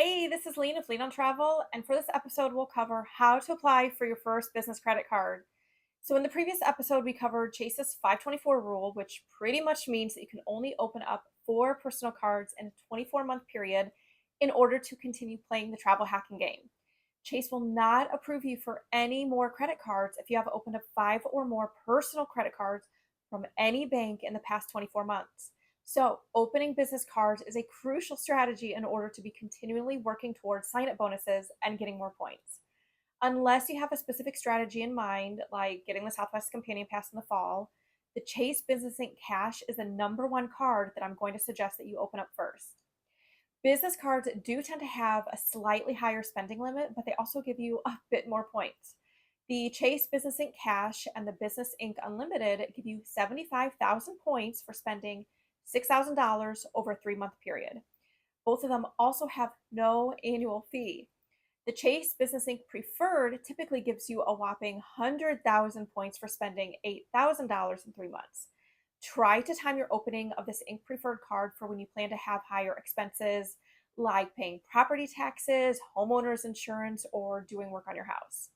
Hey, this is Leen of Leen on Travel, and for this episode, we'll cover how to apply for your first business credit card. So, in the previous episode, we covered Chase's 524 rule, which pretty much means that you can only open up 4 personal cards in a 24-month period in order to continue playing the travel hacking game. Chase will not approve you for any more credit cards if you have opened up 5 or more personal credit cards from any bank in the past 24 months. So, opening business cards is a crucial strategy in order to be continually working towards sign up bonuses and getting more points. Unless you have a specific strategy in mind, like getting the Southwest Companion Pass in the fall, the Chase Business Inc. Cash is the number 1 card that I'm going to suggest that you open up first. Business cards do tend to have a slightly higher spending limit, but they also give you a bit more points. The Chase Business Inc. Cash and the Business Inc. Unlimited give you 75,000 points for spending $6,000 over a 3 month period. Both of them also have no annual fee. The Chase Business Inc. Preferred typically gives you a whopping 100,000 points for spending $8,000 in 3 months. Try to time your opening of this Inc. Preferred card for when you plan to have higher expenses like paying property taxes, homeowners insurance, or doing work on your house.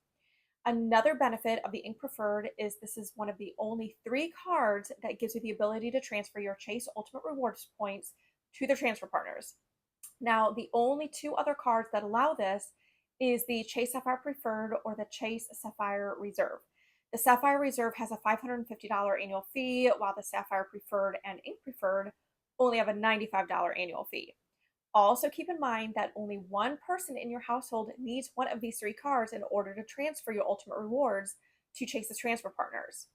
Another benefit of the Inc. Preferred is this is one of the only 3 cards that gives you the ability to transfer your Chase Ultimate Rewards points to their transfer partners. Now, the only 2 other cards that allow this is the Chase Sapphire Preferred or the Chase Sapphire Reserve. The Sapphire Reserve has a $550 annual fee, while the Sapphire Preferred and Ink Preferred only have a $95 annual fee. Also, keep in mind that only one person in your household needs one of these 3 cards in order to transfer your ultimate rewards to Chase's transfer partners.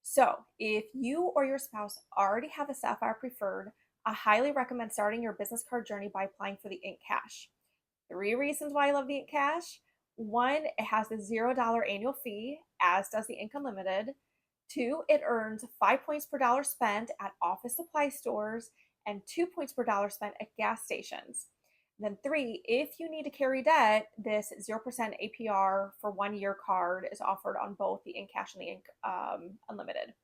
So, if you or your spouse already have a Sapphire Preferred, I highly recommend starting your business card journey by applying for the Ink Cash. 3 reasons why I love the Ink Cash. One, it has the $0 annual fee, as does the Ink Unlimited. Two, it earns 5 points per dollar spent at office supply stores and 2 points per dollar spent at gas stations. And then three, if you need to carry debt, this 0% APR for 1 year card is offered on both the Ink Cash and the Ink Unlimited.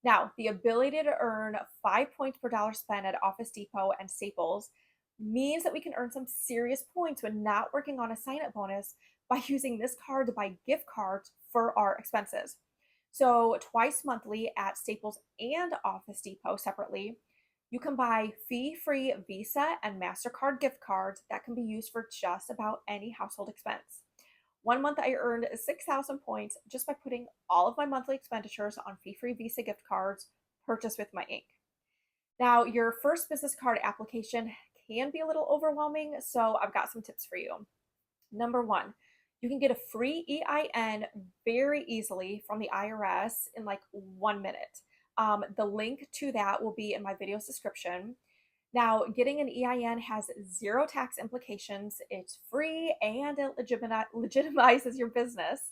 Now, the ability to earn 5 points per dollar spent at Office Depot and Staples means that we can earn some serious points when not working on a sign up bonus by using this card to buy gift cards for our expenses. So, twice monthly at Staples and Office Depot separately, you can buy fee free Visa and MasterCard gift cards that can be used for just about any household expense. 1 month I earned 6,000 points just by putting all of my monthly expenditures on fee free Visa gift cards purchased with my ink. Now, your first business card application can be a little overwhelming, so I've got some tips for you. Number 1, you can get a free EIN very easily from the IRS in like 1 minute. The link to that will be in my video's description. Now, getting an EIN has zero tax implications. It's free and it legitimizes your business.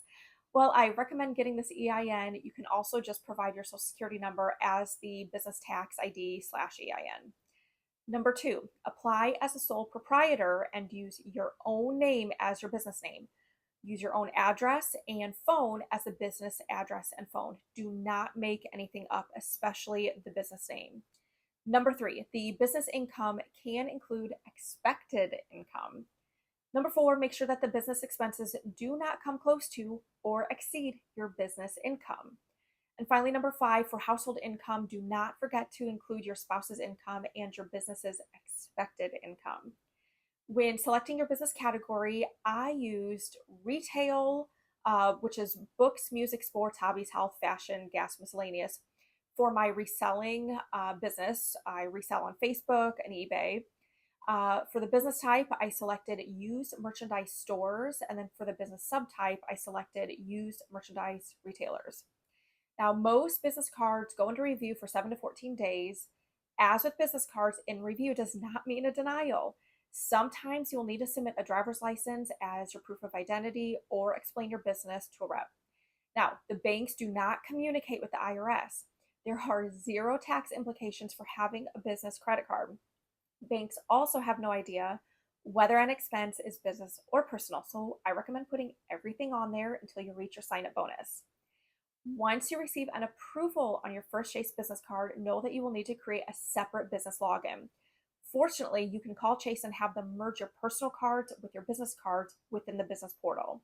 Well, I recommend getting this EIN. You can also just provide your social security number as the business tax ID/EIN. Number 2, apply as a sole proprietor and use your own name as your business name. Use your own address and phone as the business address and phone. Do not make anything up, especially the business name. Number 3, the business income can include expected income. Number 4, make sure that the business expenses do not come close to or exceed your business income. And finally, number 5, for household income, do not forget to include your spouse's income and your business's expected income. When selecting your business category, I used retail, which is books, music, sports, hobbies, health, fashion, gas, miscellaneous. For my reselling business, I resell on Facebook and eBay. For the business type, I selected used merchandise stores. And then for the business subtype, I selected used merchandise retailers. Now, most business cards go into review for 7 to 14 days. As with business cards, in review does not mean a denial. Sometimes you'll need to submit a driver's license as your proof of identity or explain your business to a rep. Now, the banks do not communicate with the IRS. There are zero tax implications for having a business credit card. Banks also have no idea whether an expense is business or personal, so I recommend putting everything on there until you reach your sign up bonus. Once you receive an approval on your first Chase business card, know that you will need to create a separate business login. Fortunately, you can call Chase and have them merge your personal cards with your business cards within the business portal.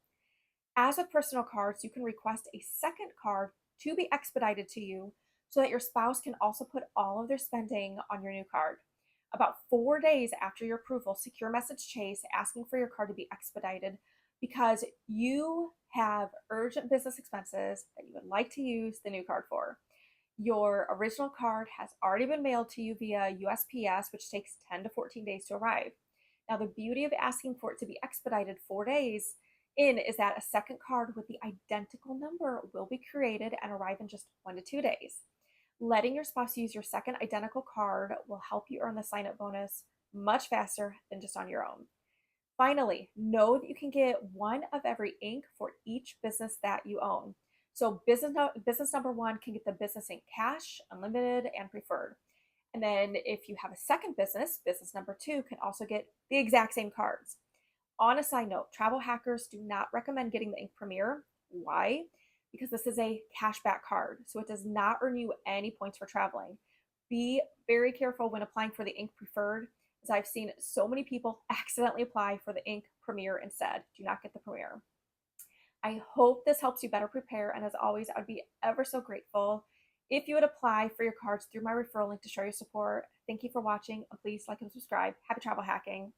As with personal cards, you can request a second card to be expedited to you so that your spouse can also put all of their spending on your new card. About 4 days after your approval, secure message Chase asking for your card to be expedited because you have urgent business expenses that you would like to use the new card for. Your original card has already been mailed to you via USPS, which takes 10 to 14 days to arrive. Now, the beauty of asking for it to be expedited 4 days in is that a second card with the identical number will be created and arrive in just 1 to 2 days. Letting your spouse use your second identical card will help you earn the sign up bonus much faster than just on your own. Finally, know that you can get one of every ink for each business that you own. So business number one can get the business ink cash, unlimited, and preferred. And then if you have a second business, business number two can also get the exact same cards. On a side note, travel hackers do not recommend getting the Ink Premier. Why? Because this is a cashback card, so it does not earn you any points for traveling. Be very careful when applying for the Ink Preferred, as I've seen so many people accidentally apply for the Ink Premier instead. Do not get the Premier. I hope this helps you better prepare, and as always, I would be ever so grateful if you would apply for your cards through my referral link to show your support. Thank you for watching, and please like and subscribe. Happy travel hacking.